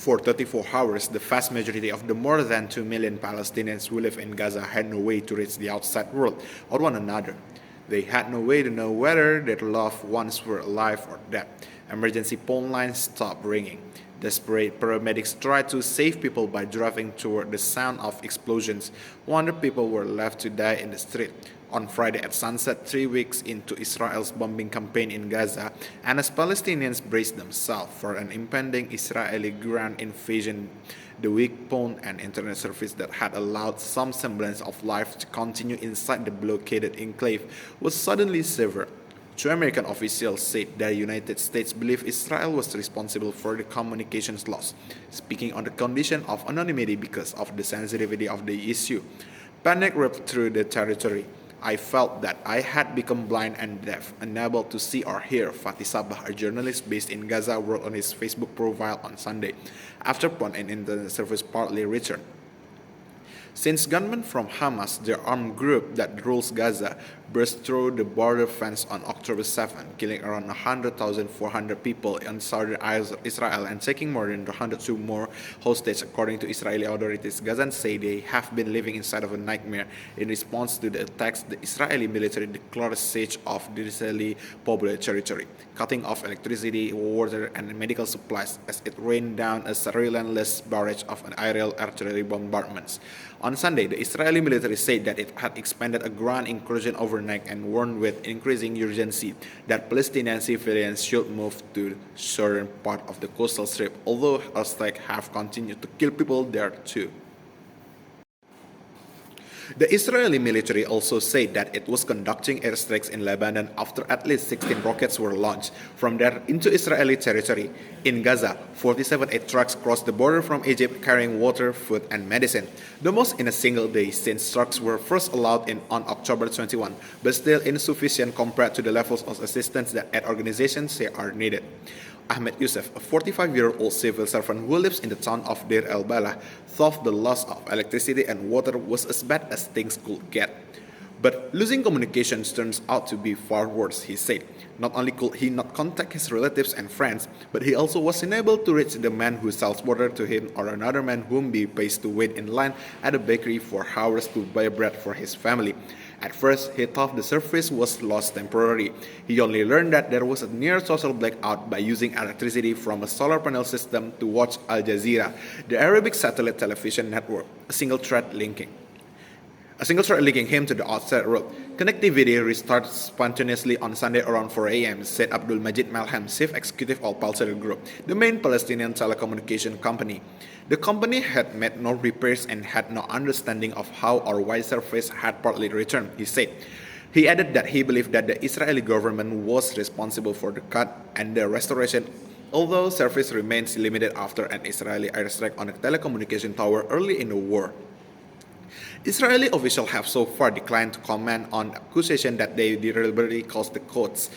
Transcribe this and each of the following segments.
For 34 hours, the vast majority of the more than 2 million Palestinians who live in Gaza had no way to reach the outside world or one another. They had no way to know whether their loved ones were alive or dead. Emergency phone lines stopped ringing. Desperate paramedics tried to save people by driving toward the sound of explosions. 100 people were left to die in the street. On Friday at sunset, 3 weeks into Israel's bombing campaign in Gaza, and as Palestinians braced themselves for an impending Israeli ground invasion, the weak phone and internet service that had allowed some semblance of life to continue inside the blockaded enclave was suddenly severed. Two American officials said the United States believed Israel was responsible for the communications loss, speaking on the condition of anonymity because of the sensitivity of the issue. Panic ripped through the territory. I felt that I had become blind and deaf, unable to see or hear, Fatih Sabah, a journalist based in Gaza, wrote on his Facebook profile on Sunday, after phone and internet service partly returned. Since gunmen from Hamas, the armed group that rules Gaza, burst through the border fence on October 7, killing around 100,400 people in southern Israel and taking more than 102 more hostages, according to Israeli authorities. Gazans say they have been living inside of a nightmare. In response to the attacks, the Israeli military declared a siege of the densely populated territory, cutting off electricity, water, and medical supplies as it rained down a relentless barrage of aerial artillery bombardments. On Sunday, the Israeli military said that it had expanded a ground incursion overnight and warned with increasing urgency that Palestinian civilians should move to the southern part of the coastal strip, although airstrikes have continued to kill people there too. The Israeli military also said that it was conducting airstrikes in Lebanon after at least 16 rockets were launched from there into Israeli territory. In Gaza, 47 aid trucks crossed the border from Egypt carrying water, food, and medicine, the most in a single day since trucks were first allowed in on October 21, but still insufficient compared to the levels of assistance that aid organizations say are needed. Ahmed Youssef, a 45-year-old civil servant who lives in the town of Deir el-Balah, thought the loss of electricity and water was as bad as things could get. But losing communications turns out to be far worse, he said. Not only could he not contact his relatives and friends, but he also was unable to reach the man who sells water to him or another man whom he pays to wait in line at a bakery for hours to buy bread for his family. At first, he thought the service was lost temporarily. He only learned that there was a near total blackout by using electricity from a solar panel system to watch Al Jazeera, the Arabic satellite television network, a single thread linking him to the outside world. Connectivity restarted spontaneously on Sunday around 4 a.m., said Abdul Majid Malham, chief executive of Palestine Group, the main Palestinian telecommunication company. The company had made no repairs and had no understanding of how or why service had partly returned, he said. He added that he believed that the Israeli government was responsible for the cut and the restoration, although service remains limited after an Israeli airstrike on a telecommunication tower early in the war. Israeli officials have so far declined to comment on accusation that they deliberately caused the cuts.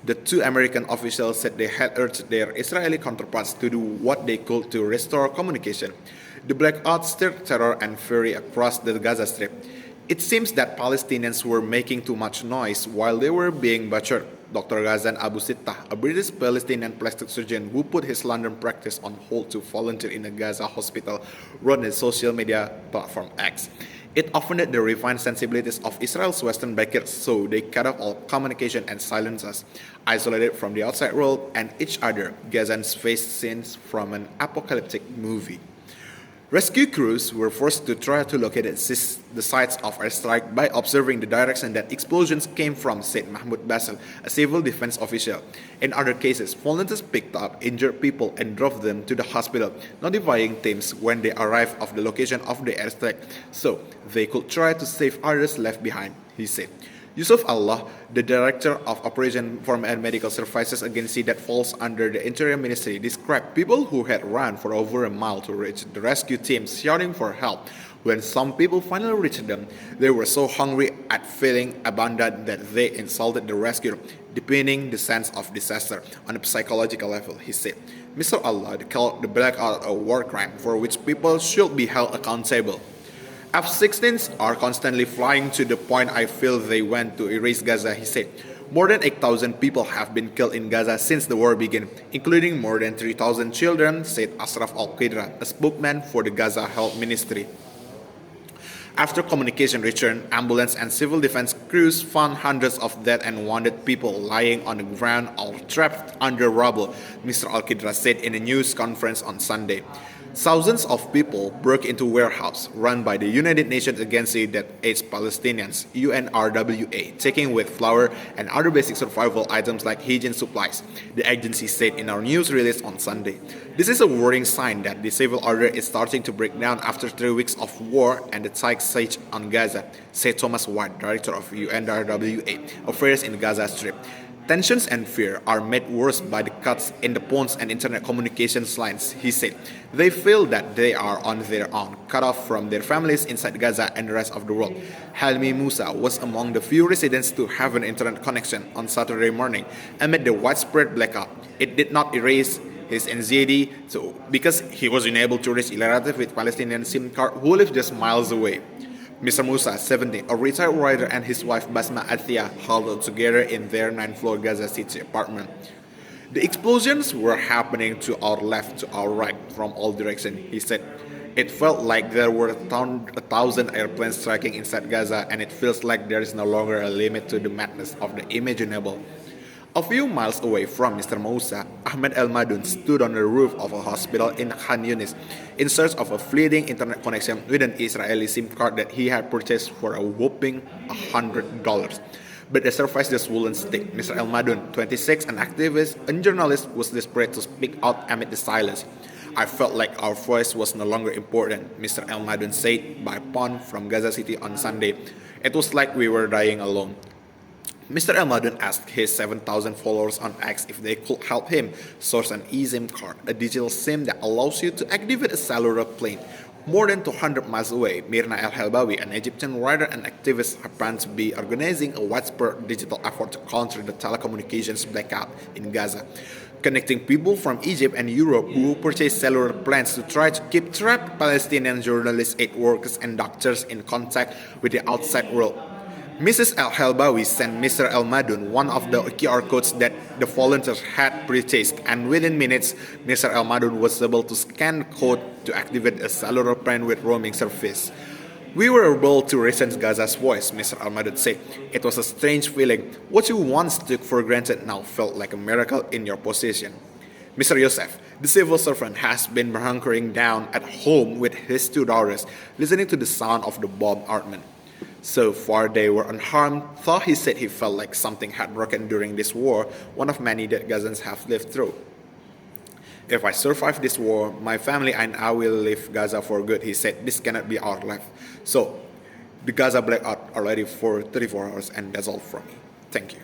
The two American officials said they had urged their Israeli counterparts to do what they could to restore communication. The blackout stirred terror and fury across the Gaza Strip. It seems that Palestinians were making too much noise while they were being butchered. Dr. Ghazan Abu Sittah, a British Palestinian plastic surgeon who put his London practice on hold to volunteer in a Gaza hospital, wrote on his social media platform X. It offended the refined sensibilities of Israel's Western backers, so they cut off all communication and silenced us, isolated from the outside world and each other. Gazans faced scenes from an apocalyptic movie. Rescue crews were forced to try to locate the sites of airstrike by observing the direction that explosions came from, said Mahmoud Basel, a civil defense official. In other cases, volunteers picked up injured people and drove them to the hospital, notifying teams when they arrived of the location of the airstrike, so they could try to save others left behind, he said. Yusuf Allah, the director of Operation Foreign and Medical Services agency that falls under the Interior Ministry, described people who had run for over a mile to reach the rescue teams shouting for help. When some people finally reached them, they were so hungry at feeling abandoned that they insulted the rescuer, deepening the sense of disaster on a psychological level, he said. Mr. Allah called the blackout a war crime for which people should be held accountable. F-16s are constantly flying to the point I feel they went to erase Gaza, he said. More than 8,000 people have been killed in Gaza since the war began, including more than 3,000 children, said Ashraf Al-Qidra, a spokesman for the Gaza Health Ministry. After communication returned, ambulance and civil defense crews found hundreds of dead and wounded people lying on the ground or trapped under rubble, Mr. Al-Qidra said in a news conference on Sunday. Thousands of people broke into warehouse run by the United Nations Agency that aids Palestinians, UNRWA, taking with flour and other basic survival items like hygiene supplies, the agency said in our news release on Sunday. This is a worrying sign that the civil order is starting to break down after 3 weeks of war and the tight siege on Gaza, said Thomas White, director of UNRWA Affairs in Gaza Strip. Tensions and fear are made worse by the cuts in the phones and internet communications lines, he said. They feel that they are on their own, cut off from their families inside Gaza and the rest of the world. Helmi Musa was among the few residents to have an internet connection on Saturday morning amid the widespread blackout. It did not erase his anxiety because he was unable to reach a relative with Palestinian SIM card who lived just miles away. Mr. Musa, 70, a retired writer, and his wife Basma Athia huddled together in their 9th-floor Gaza City apartment. The explosions were happening to our left, to our right, from all directions, he said. It felt like there were 1,000 airplanes striking inside Gaza, and it feels like there is no longer a limit to the madness of the imaginable. A few miles away from Mr. Moussa, Ahmed El Madoun stood on the roof of a hospital in Khan Yunis in search of a fleeting internet connection with an Israeli SIM card that he had purchased for a whopping $100. But the surprise just wouldn't stick. Mr. El Madoun, 26, an activist and journalist, was desperate to speak out amid the silence. I felt like our voice was no longer important, Mr. El Madoun said by phone from Gaza City on Sunday. It was like we were dying alone. Mr. El Madoun asked his 7,000 followers on X if they could help him source an eSIM card, a digital SIM that allows you to activate a cellular plane. More than 200 miles away, Mirna El-Helbawi, an Egyptian writer and activist, happens to be organizing a widespread digital effort to counter the telecommunications blackout in Gaza, connecting people from Egypt and Europe who purchased cellular plans to try to keep trapped Palestinian journalists, aid workers, and doctors in contact with the outside world. Mrs. El-Helbawi sent Mr. El Madoun one of the QR codes that the volunteers had purchased, and within minutes, Mr. El Madoun was able to scan the code to activate a cellular plan with roaming service. We were able to listen to Gaza's voice, Mr. El Madoun said. It was a strange feeling. What you once took for granted now felt like a miracle in your possession. Mr. Yosef, the civil servant, has been hunkering down at home with his 2 daughters, listening to the sound of the bombardment. So far, they were unharmed, though he said he felt like something had broken during this war, one of many that Gazans have lived through. If I survive this war, my family and I will leave Gaza for good, he said. This cannot be our life. So, the Gaza blackout already for 34 hours, and that's all from me. Thank you.